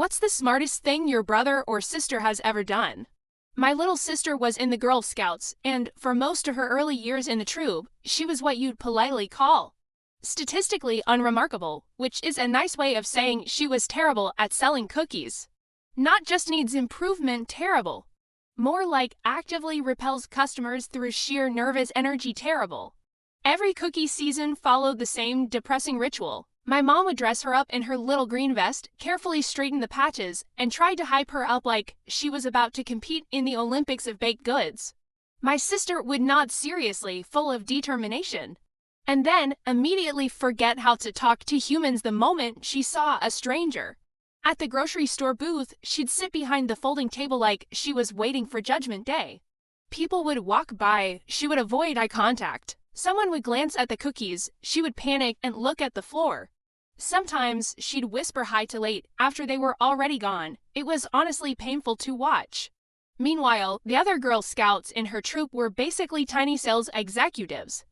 What's the smartest thing your brother or sister has ever done? My little sister was in the Girl Scouts, and for most of her early years in the troop, she was what you'd politely call statistically unremarkable, which is a nice way of saying she was terrible at selling cookies. Not just needs improvement terrible. More like actively repels customers through sheer nervous energy terrible. Every cookie season followed the same depressing ritual. My mom would dress her up in her little green vest, carefully straighten the patches, and tried to hype her up like she was about to compete in the Olympics of baked goods. My sister would nod seriously, full of determination, and then immediately forget how to talk to humans the moment she saw a stranger. At the grocery store booth, she'd sit behind the folding table like she was waiting for Judgment Day. People would walk by, she would avoid eye contact. Someone would glance at the cookies, she would panic and look at the floor. Sometimes she'd whisper hi to late after they were already gone. It was honestly painful to watch. Meanwhile, the other Girl Scouts in her troop were basically tiny sales executives.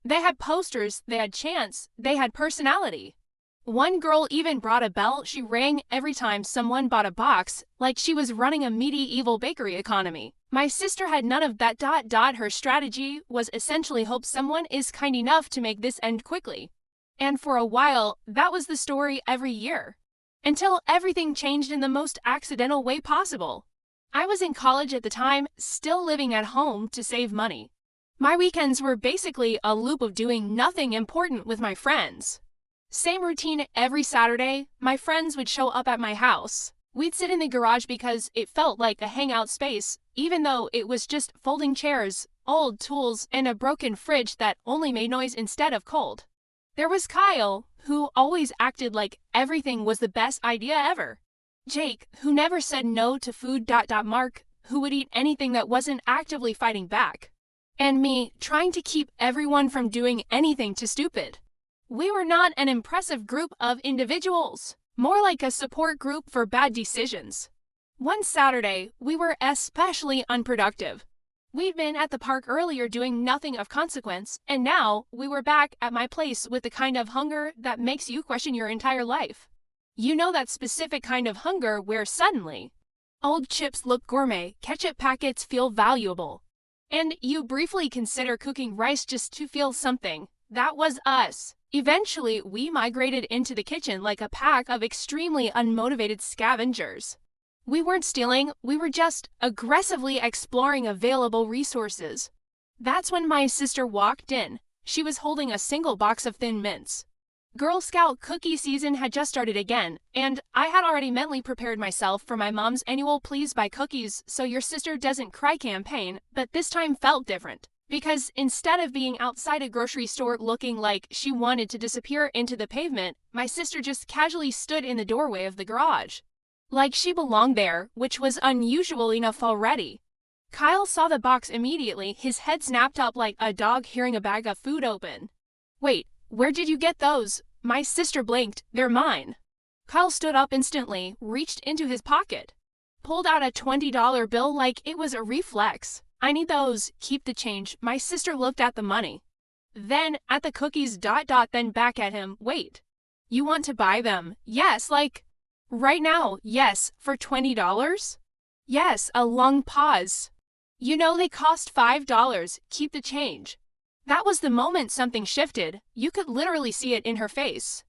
They had posters, they had chants, they had personality. One girl even brought a bell she rang every time someone bought a box, like she was running a medieval bakery economy. My sister had none of that. Her strategy was essentially hope someone is kind enough to make this end quickly. And for a while, that was the story every year. Until everything changed in the most accidental way possible. I was in college at the time, still living at home to save money. My weekends were basically a loop of doing nothing important with my friends. Same routine every Saturday. My friends would show up at my house. We'd sit in the garage because it felt like a hangout space, even though it was just folding chairs, old tools, and a broken fridge that only made noise instead of cold. There was Kyle, who always acted like everything was the best idea ever. Jake, who never said no to food. Mark, who would eat anything that wasn't actively fighting back. And me, trying to keep everyone from doing anything too stupid. We were not an impressive group of individuals, more like a support group for bad decisions. One Saturday, we were especially unproductive. We'd been at the park earlier doing nothing of consequence, and now we were back at my place with the kind of hunger that makes you question your entire life. You know, that specific kind of hunger where suddenly old chips look gourmet, ketchup packets feel valuable, and you briefly consider cooking rice just to feel something. That was us. Eventually, we migrated into the kitchen like a pack of extremely unmotivated scavengers. We weren't stealing, we were just aggressively exploring available resources. That's when my sister walked in. She was holding a single box of Thin Mints. Girl Scout cookie season had just started again, and I had already mentally prepared myself for my mom's annual Please Buy Cookies So Your Sister Doesn't Cry campaign, but this time felt different. Because instead of being outside a grocery store looking like she wanted to disappear into the pavement, my sister just casually stood in the doorway of the garage. Like she belonged there, which was unusual enough already. Kyle saw the box immediately, his head snapped up like a dog hearing a bag of food open. Wait, where did you get those? My sister blinked. They're mine. Kyle stood up instantly, reached into his pocket, pulled out a $20 bill like it was a reflex. I need those, keep the change. My sister looked at the money. Then at the cookies. Then back at him. Wait. You want to buy them? Yes, like right now. Yes, for $20? Yes, a long pause. You know they cost $5. Keep the change. That was the moment something shifted. You could literally see it in her face.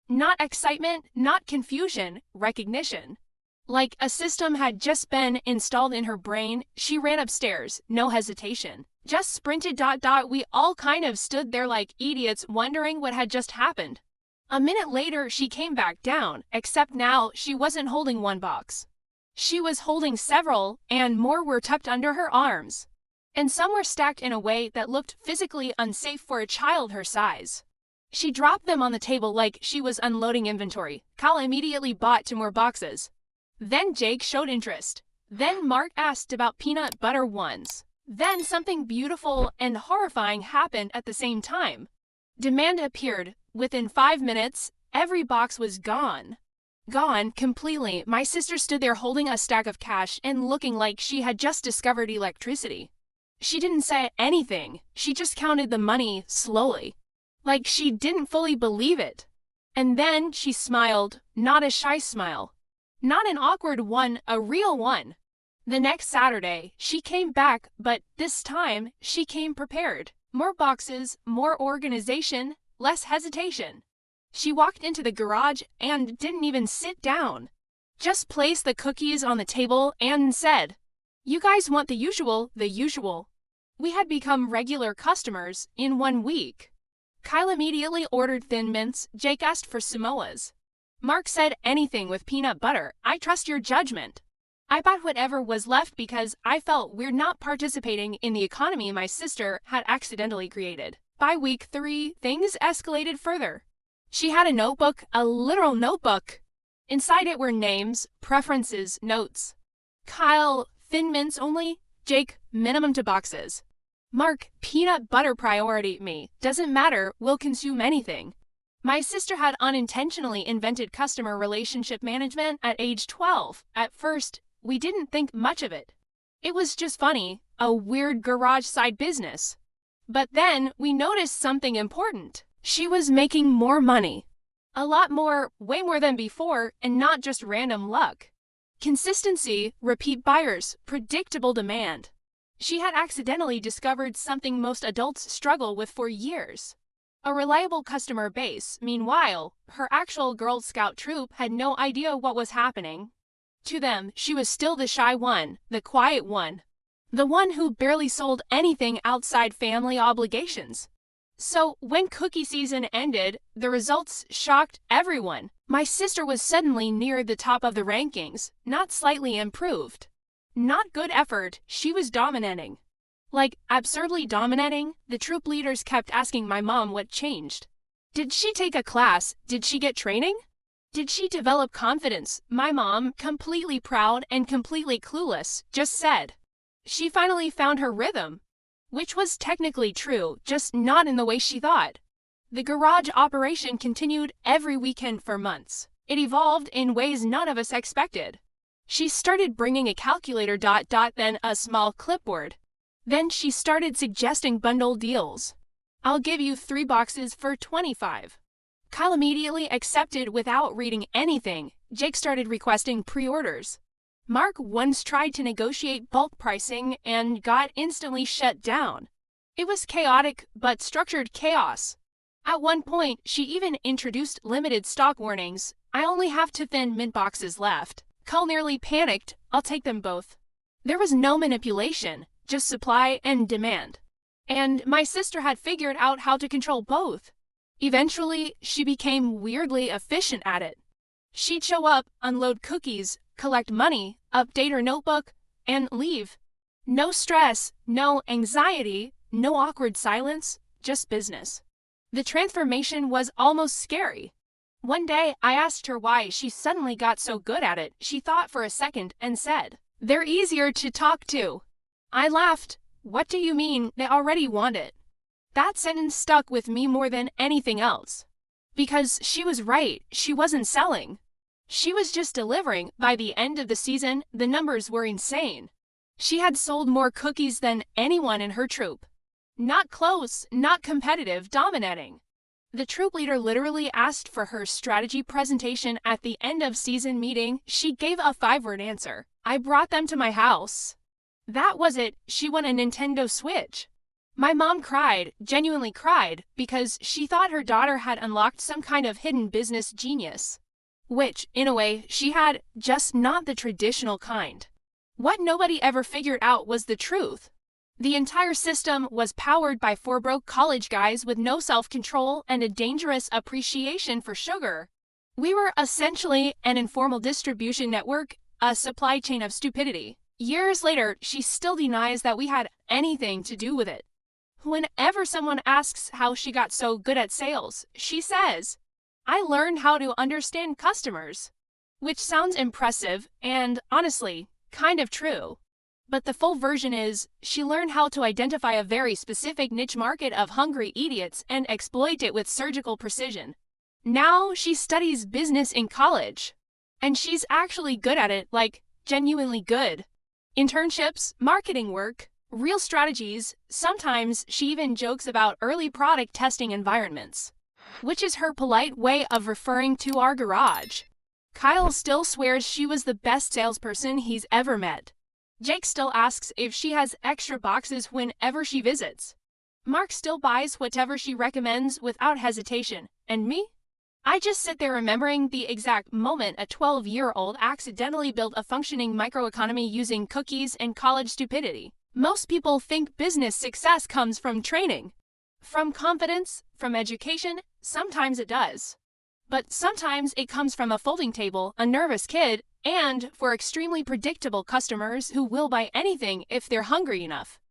Not excitement, not confusion, recognition. Like a system had just been installed in her brain. She ran upstairs, no hesitation. Just sprinted. We all kind of stood there like idiots wondering what had just happened. A minute later she came back down, except now she wasn't holding one box. She was holding several, and more were tucked under her arms. And some were stacked in a way that looked physically unsafe for a child her size. She dropped them on the table like she was unloading inventory. Kyle immediately bought 2 more boxes. Then Jake showed interest. Then Mark asked about peanut butter ones. Then something beautiful and horrifying happened at the same time. Demand appeared. Within 5 minutes, every box was gone. Gone completely. My sister stood there holding a stack of cash and looking like she had just discovered electricity. She didn't say anything. She just counted the money slowly, like she didn't fully believe it. And then she smiled, not a shy smile. Not an awkward one, a real one. The next Saturday, she came back, but this time, she came prepared. More boxes, more organization, less hesitation. She walked into the garage and didn't even sit down. Just placed the cookies on the table and said, "You guys want the usual, the usual." We had become regular customers in 1 week. Kyle immediately ordered Thin Mints. Jake asked for Samoas. Mark said anything with peanut butter. I trust your judgment. I bought whatever was left because I felt we're not participating in the economy my sister had accidentally created. By week 3, things escalated further. She had a notebook, a literal notebook. Inside it were names, preferences, notes. Kyle, Thin Mints only. Jake, minimum to boxes. Mark, peanut butter priority. Me, doesn't matter, we'll consume anything. My sister had unintentionally invented customer relationship management at age 12. At first, we didn't think much of it. It was just funny, a weird garage side business. But then we noticed something important. She was making more money. A lot more, way more than before, and not just random luck. Consistency, repeat buyers, predictable demand. She had accidentally discovered something most adults struggle with for years. A reliable customer base. Meanwhile, her actual Girl Scout troop had no idea what was happening. To them, she was still the shy one, the quiet one. The one who barely sold anything outside family obligations. So, when cookie season ended, the results shocked everyone. My sister was suddenly near the top of the rankings, not slightly improved. Not good effort, she was dominating. Like, absurdly dominating. The troop leaders kept asking my mom what changed. Did she take a class? Did she get training? Did she develop confidence? My mom, completely proud and completely clueless, just said she finally found her rhythm. Which was technically true, just not in the way she thought. The garage operation continued every weekend for months. It evolved in ways none of us expected. She started bringing a calculator, then a small clipboard. Then she started suggesting bundle deals. I'll give you 3 boxes for $25. Kyle immediately accepted without reading anything. Jake started requesting pre-orders. Mark once tried to negotiate bulk pricing and got instantly shut down. It was chaotic, but structured chaos. At one point, she even introduced limited stock warnings. I only have 2 Thin Mint boxes left. Kyle nearly panicked. I'll take them both. There was no manipulation, just supply and demand. And my sister had figured out how to control both. Eventually, she became weirdly efficient at it. She'd show up, unload cookies, collect money, update her notebook, and leave. No stress, no anxiety, no awkward silence, just business. The transformation was almost scary. One day, I asked her why she suddenly got so good at it. She thought for a second and said, "They're easier to talk to." I laughed. What do you mean? They already want it. That sentence stuck with me more than anything else. Because she was right, she wasn't selling. She was just delivering. By the end of the season, the numbers were insane. She had sold more cookies than anyone in her troop. Not close, not competitive, dominating. The troop leader literally asked for her strategy presentation at the end of season meeting. She gave a 5-word answer. I brought them to my house. That was it. She won a Nintendo Switch. My mom cried, genuinely cried, because she thought her daughter had unlocked some kind of hidden business genius. Which, in a way, she had, just not the traditional kind. What nobody ever figured out was the truth. The entire system was powered by 4 broke college guys with no self-control and a dangerous appreciation for sugar. We were essentially an informal distribution network, a supply chain of stupidity. Years later, she still denies that we had anything to do with it. Whenever someone asks how she got so good at sales, she says, "I learned how to understand customers." Which sounds impressive and, honestly, kind of true. But the full version is, she learned how to identify a very specific niche market of hungry idiots and exploit it with surgical precision. Now she studies business in college. And she's actually good at it, like, genuinely good. Internships, marketing work, real strategies. Sometimes she even jokes about early product testing environments. Which is her polite way of referring to our garage. Kyle still swears she was the best salesperson he's ever met. Jake still asks if she has extra boxes whenever she visits. Mark still buys whatever she recommends without hesitation. And me? I just sit there remembering the exact moment a 12-year-old accidentally built a functioning microeconomy using cookies and college stupidity. Most people think business success comes from training, from confidence, from education. Sometimes it does. But sometimes it comes from a folding table, a nervous kid, and for extremely predictable customers who will buy anything if they're hungry enough.